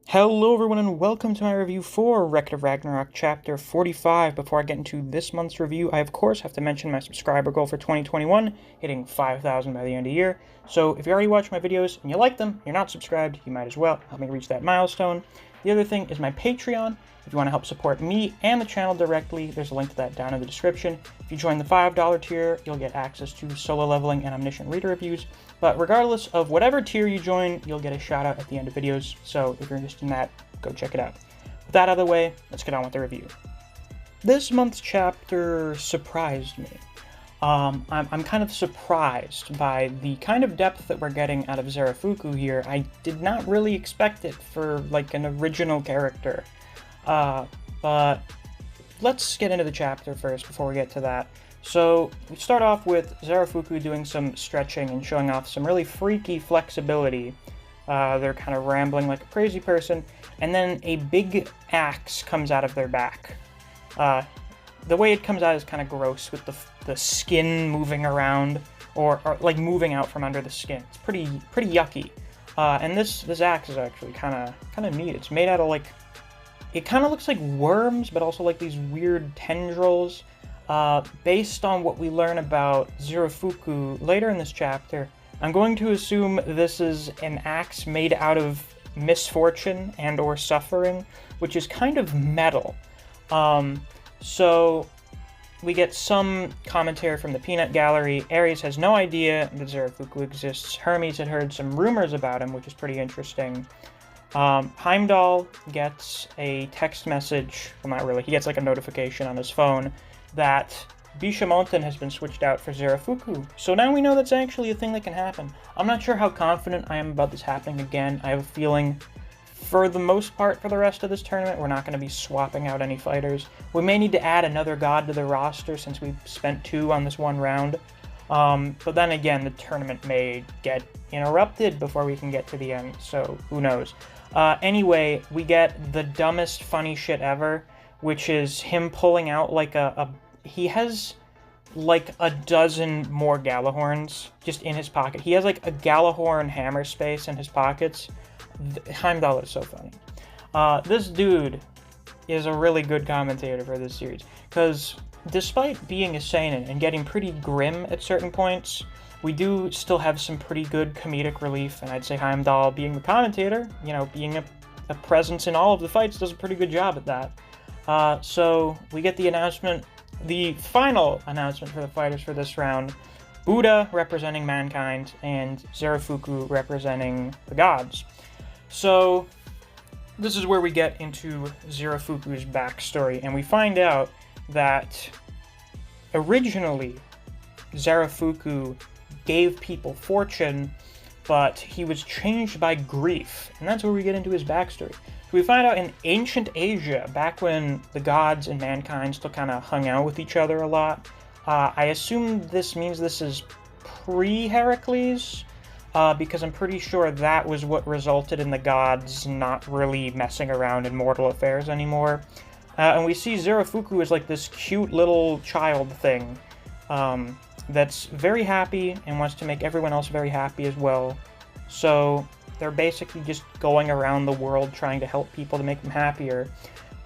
Hello everyone and welcome to my review for Ragnarok Chapter 45. Before I get into this month's review, I of course have to mention my subscriber goal for 2021, hitting 5,000 by the end of the year. So if you already watch my videos and you like them, you're not subscribed, you might as well help me reach that milestone. The other thing is my Patreon. If you want to help support me and the channel directly, there's a link to that down in the description. If you join the $5 tier, you'll get access to solo leveling and omniscient reader reviews. But regardless of whatever tier you join, you'll get a shout out at the end of videos. So if you're interested in that, go check it out. With that out of the way, let's get on with the review. This month's chapter surprised me. I'm kind of surprised by the kind of depth that we're getting out of Zarafuku here. I did not really expect it for, like, an original character. But let's get into the chapter first before we get to that. So, we start off with Zarafuku doing some stretching and showing off some really freaky flexibility. They're kind of rambling like a crazy person, and then a big axe comes out of their back. The way it comes out is kind of gross, with the skin moving around, or like moving out from under the skin. It's pretty yucky. And this axe is actually kind of neat. It's made out of, like, it kind of looks like worms, but also like these weird tendrils. Based on what we learn about Zarafuku later in this chapter, I'm going to assume this is an axe made out of misfortune and or suffering, which is kind of metal. So we get some commentary from the Peanut Gallery. Ares has no idea that Zarafuku exists. Hermes had heard some rumors about him, which is pretty interesting. Heimdall gets a text message, well, not really, he gets like a notification on his phone that Bishamonten has been switched out for Zarafuku. So now we know that's actually a thing that can happen. I'm not sure how confident I am about this happening again. I have a feeling, for the most part, for the rest of this tournament, we're not going to be swapping out any fighters. We may need to add another god to the roster since we've spent 2 on this one round. But then again, the tournament may get interrupted before we can get to the end, so who knows. Anyway, we get the dumbest funny shit ever, which is him pulling out like he has like a dozen more Galahorns just in his pocket. He has like a Galahorn hammer space in his pockets. Heimdall is so funny. This dude is a really good commentator for this series, because despite being a seinen and getting pretty grim at certain points, we do still have some pretty good comedic relief, and I'd say Heimdall, being the commentator, you know, being a presence in all of the fights, does a pretty good job at that. So we get the announcement, the final announcement for the fighters for this round. Buddha representing mankind, and Zarafuku representing the gods. So this is where we get into Zarafuku's backstory, and we find out that originally Zarafuku gave people fortune, but he was changed by grief, and that's where we get into his backstory. So we find out in ancient Asia, back when the gods and mankind still kind of hung out with each other a lot. I assume this means this is pre-Heracles, because I'm pretty sure that was what resulted in the gods not really messing around in mortal affairs anymore. And we see Zarafuku as like this cute little child thing, that's very happy and wants to make everyone else very happy as well. So they're basically just going around the world trying to help people to make them happier.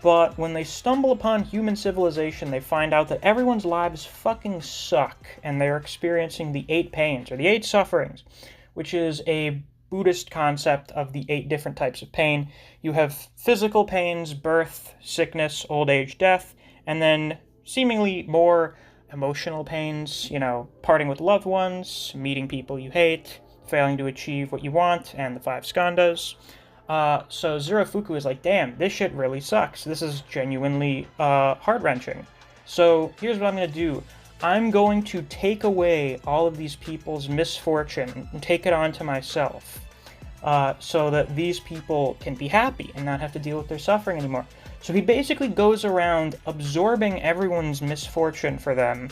But when they stumble upon human civilization, they find out that everyone's lives fucking suck, and they're experiencing the 8 pains, or the 8 sufferings, which is a Buddhist concept of the 8 different types of pain. You have physical pains, birth, sickness, old age, death, and then seemingly more emotional pains, you know, parting with loved ones, meeting people you hate, failing to achieve what you want, and the 5 skandhas. So Zarafuku is like, damn, this shit really sucks. This is genuinely heart-wrenching. So here's what I'm going to do. I'm going to take away all of these people's misfortune and take it onto myself, so that these people can be happy and not have to deal with their suffering anymore. So he basically goes around absorbing everyone's misfortune for them.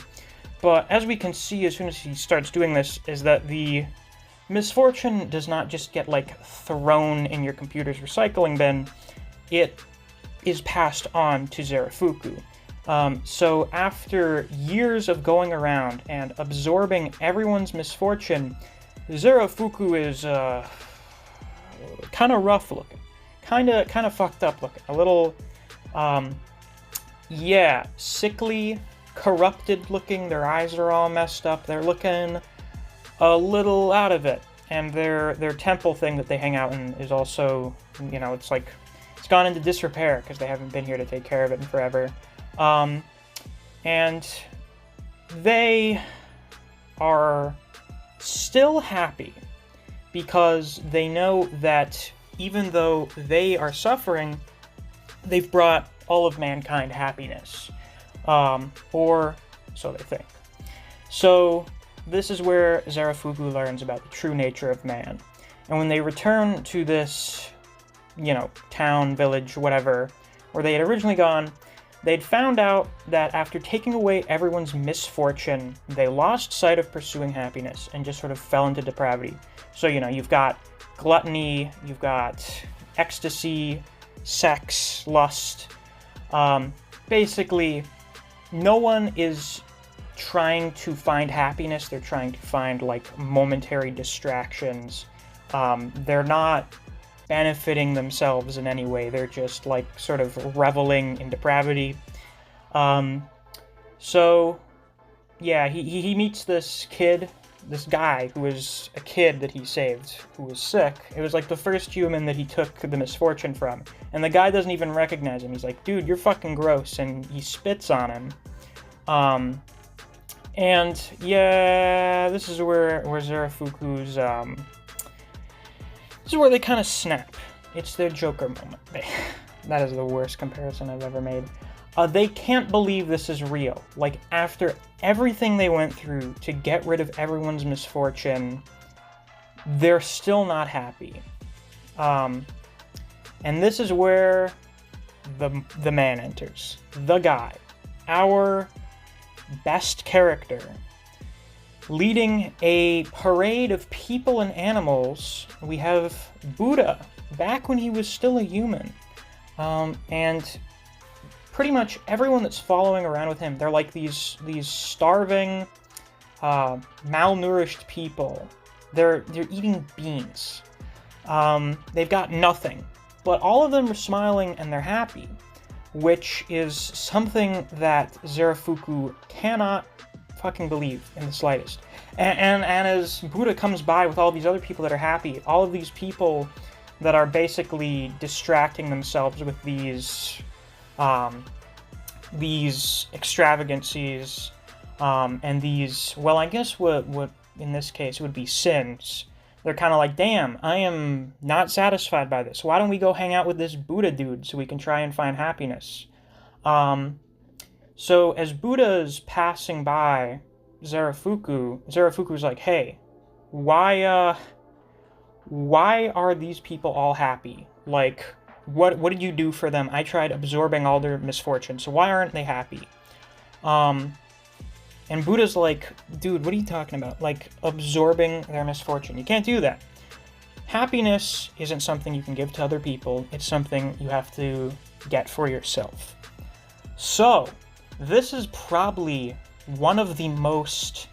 But as we can see as soon as he starts doing this, is that the misfortune does not just get, like, thrown in your computer's recycling bin. It is passed on to Zarafuku. So after years of going around and absorbing everyone's misfortune, Zarafuku is kind of rough looking. kind of fucked up looking. A little, yeah, sickly, corrupted looking. Their eyes are all messed up. They're looking a little out of it. And their temple thing that they hang out in is also, you know, it's like, it's gone into disrepair because they haven't been here to take care of it in forever. And they are still happy because they know that even though they are suffering, they've brought all of mankind happiness. Or so they think. So this is where Zarafuku learns about the true nature of man. And when they return to this, you know, town, village, whatever, where they had originally gone, they'd found out that after taking away everyone's misfortune, they lost sight of pursuing happiness and just sort of fell into depravity. So, you know, you've got gluttony, you've got ecstasy, sex, lust. Basically, no one is trying to find happiness. They're trying to find, like, momentary distractions. They're not benefiting themselves in any way. They're just, like, sort of reveling in depravity. So, yeah, he meets this kid, this guy who was a kid that he saved, who was sick. It was, like, the first human that he took the misfortune from. And the guy doesn't even recognize him. He's like, dude, you're fucking gross. And he spits on him. And, yeah, this is where Zarafuku's, this is where they kind of snap. It's their Joker moment. That is the worst comparison I've ever made. They can't believe this is real. Like, after everything they went through to get rid of everyone's misfortune, they're still not happy. And this is where the man enters. The guy. Our best character. Leading a parade of people and animals, we have Buddha, back when he was still a human. And pretty much everyone that's following around with him, they're like these starving, malnourished people. They're eating beans. They've got nothing. But all of them are smiling and they're happy, which is something that Zarafuku cannot fucking believe in the slightest. And as Buddha comes by with all these other people that are happy, all of these people that are basically distracting themselves with these extravagancies, and these, well, I guess what in this case would be sins. They're kind of like, damn, I am not satisfied by this. Why don't we go hang out with this Buddha dude so we can try and find happiness? So as Buddha's passing by Zarafuku's like, hey, why are these people all happy? Like, what did you do for them? I tried absorbing all their misfortune, so why aren't they happy? And Buddha's like, dude, what are you talking about? Like, absorbing their misfortune. You can't do that. Happiness isn't something you can give to other people. It's something you have to get for yourself. So, this is probably one of the most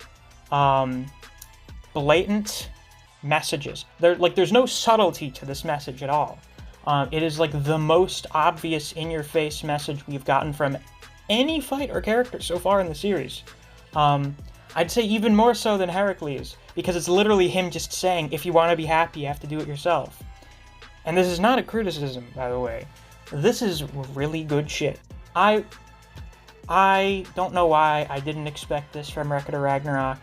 blatant messages. There's no subtlety to this message at all. It is like the most obvious in-your-face message we've gotten from any fight or character so far in the series. I'd say even more so than Heracles, because it's literally him just saying, if you want to be happy, you have to do it yourself. And this is not a criticism, by the way. This is really good shit. I don't know why I didn't expect this from Record of Ragnarok.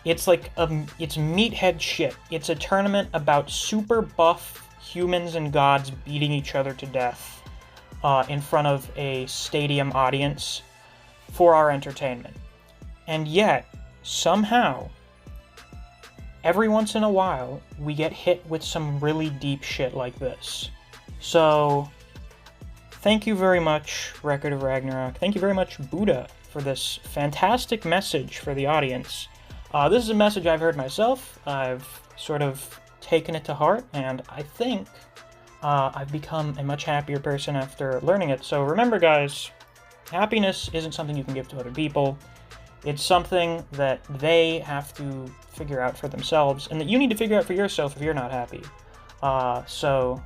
It's like, it's meathead shit. It's a tournament about super buff humans and gods beating each other to death in front of a stadium audience for our entertainment. And yet, somehow, every once in a while, we get hit with some really deep shit like this. So, thank you very much, Record of Ragnarok. Thank you very much, Buddha, for this fantastic message for the audience. This is a message I've heard myself. I've sort of taken it to heart, and I think I've become a much happier person after learning it. So remember, guys, happiness isn't something you can give to other people. It's something that they have to figure out for themselves, and that you need to figure out for yourself if you're not happy. So,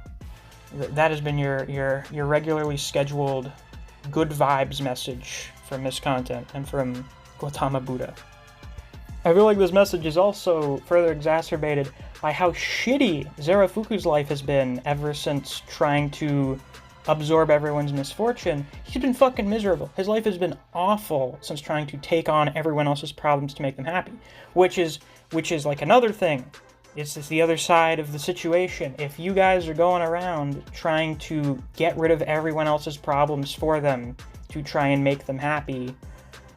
that has been your regularly scheduled good vibes message from this content and from Gautama Buddha. I feel like this message is also further exacerbated by how shitty Zarafuku's life has been ever since trying to absorb everyone's misfortune. He's been fucking miserable. His life has been awful since trying to take on everyone else's problems to make them happy. Which is like another thing. It's the other side of the situation. If you guys are going around trying to get rid of everyone else's problems for them to try and make them happy,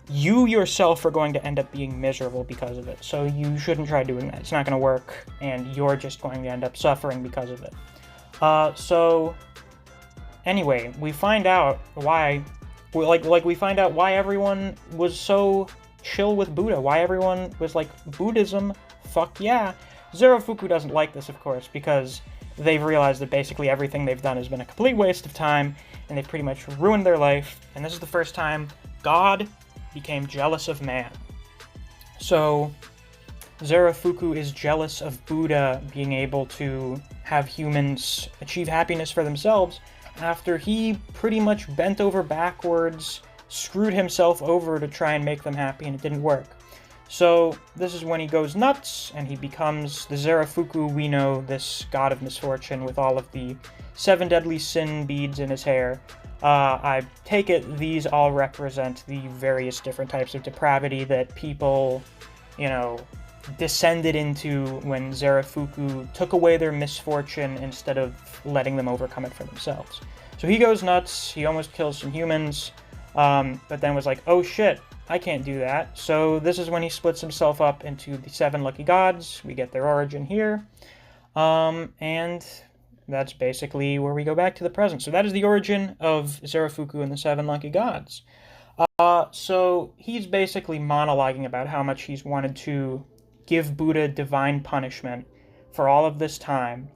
you yourself are going to end up being miserable because of it. So you shouldn't try doing that. It's not going to work, and you're just going to end up suffering because of it. So anyway, we find out why, we find out why everyone was so chill with Buddha. Why everyone was like, Buddhism, fuck yeah. Zarafuku doesn't like this, of course, because they've realized that basically everything they've done has been a complete waste of time, and they've pretty much ruined their life. And this is the first time God became jealous of man. So Zarafuku is jealous of Buddha being able to have humans achieve happiness for themselves after he pretty much bent over backwards, screwed himself over to try and make them happy, and it didn't work. So this is when he goes nuts, and he becomes the Zarafuku we know, this god of misfortune with all of the 7 deadly sin beads in his hair. I take it these all represent the various different types of depravity that people, descended into when Zarafuku took away their misfortune instead of letting them overcome it for themselves. So he goes nuts, he almost kills some humans, but then was like, oh shit, I can't do that. So this is when he splits himself up into the 7 lucky gods. We get their origin here. And that's basically where we go back to the present. So that is the origin of Zarafuku and the 7 lucky gods. So he's basically monologuing about how much he's wanted to give Buddha divine punishment for all of this time.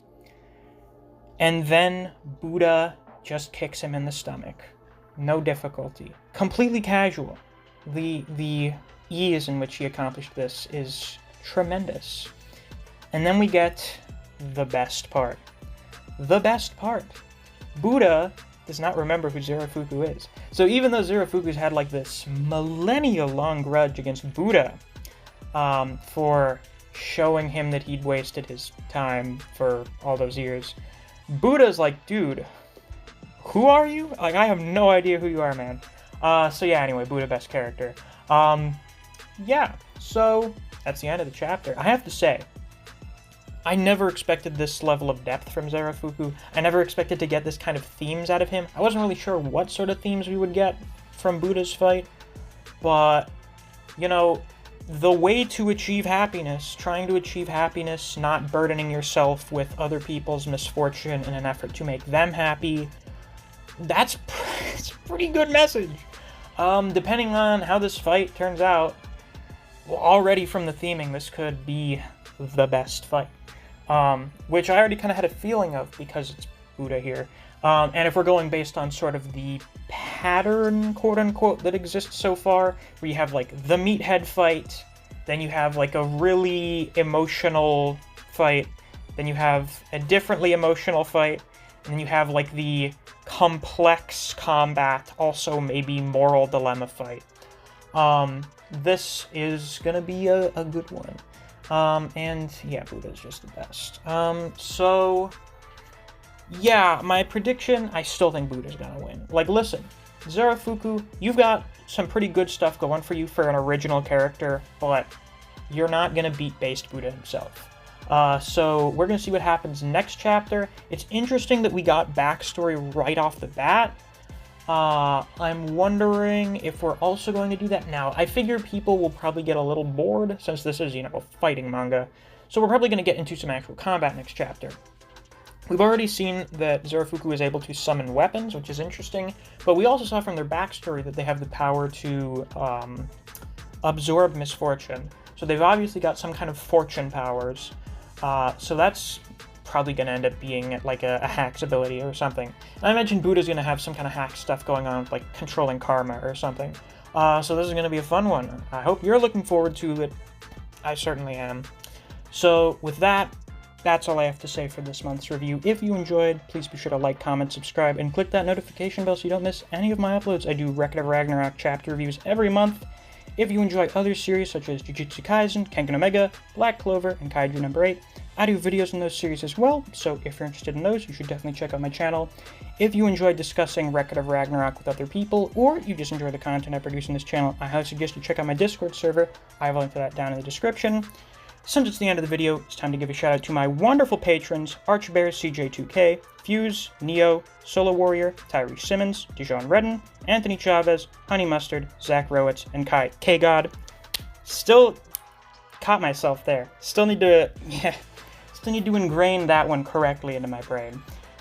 And then Buddha just kicks him in the stomach. No difficulty. Completely casual. The ease in which he accomplished this is tremendous. And then we get the best part. The best part. Buddha does not remember who Zarafuku is. So even though Zarafuku's had like this millennia-long grudge against Buddha for showing him that he'd wasted his time for all those years, Buddha's like, dude, who are you? Like, I have no idea who you are, man. So yeah, anyway, Buddha, best character. Yeah, so that's the end of the chapter. I have to say, I never expected this level of depth from Zarafuku. I never expected to get this kind of themes out of him. I wasn't really sure what sort of themes we would get from Buddha's fight, but, the way to achieve happiness, trying to achieve happiness, not burdening yourself with other people's misfortune in an effort to make them happy, it's a pretty good message. Depending on how this fight turns out, already from the theming, this could be the best fight. Which I already kind of had a feeling of because it's Buddha here. And if we're going based on sort of the pattern, quote-unquote, that exists so far, where you have, like, the meathead fight, then you have, like, a really emotional fight, then you have a differently emotional fight, and then you have, like, the complex combat, also maybe moral dilemma fight. This is gonna be a good one. And yeah, Buddha's just the best. So yeah, my prediction, I still think Buddha's gonna win. Like, listen, Zarafuku, you've got some pretty good stuff going for you for an original character, but you're not gonna beat based Buddha himself. So we're gonna see what happens next chapter. It's interesting that we got backstory right off the bat. I'm wondering if we're also going to do that now. I figure people will probably get a little bored since this is, a fighting manga. So we're probably going to get into some actual combat next chapter. We've already seen that Zarafuku is able to summon weapons, which is interesting, but we also saw from their backstory that they have the power to absorb misfortune. So they've obviously got some kind of fortune powers. So that's probably going to end up being like a hack's ability or something. And I imagine Buddha's going to have some kind of hack stuff going on with, like, controlling karma or something. So this is going to be a fun one. I hope you're looking forward to it. I certainly am. So with that, that's all I have to say for this month's review. If you enjoyed, please be sure to like, comment, subscribe, and click that notification bell so you don't miss any of my uploads. I do Record of Ragnarok chapter reviews every month. If you enjoy other series such as Jujutsu Kaisen, Kengan Omega, Black Clover, and Kaiju number 8, I do videos in those series as well, so if you're interested in those, you should definitely check out my channel. If you enjoy discussing Record of Ragnarok with other people, or you just enjoy the content I produce in this channel, I highly suggest you check out my Discord server. I have a link to that down in the description. Since it's the end of the video, it's time to give a shout out to my wonderful patrons, Archbear CJ2K, Fuse, Neo, Solo Warrior, Tyree Simmons, Dijon Redden, Anthony Chavez, Honey Mustard, Zach Rowitz, and Kai K-God. Still caught myself there. Still need to ingrain that one correctly into my brain.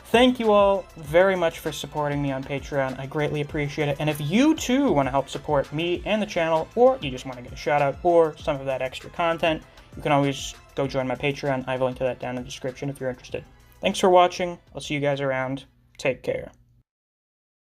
Thank you all very much for supporting me on Patreon. I greatly appreciate it. And if you too want to help support me and the channel, or you just want to get a shout out or some of that extra content, you can always go join my Patreon. I have a link to that down in the description if you're interested. Thanks for watching. I'll see you guys around. Take care.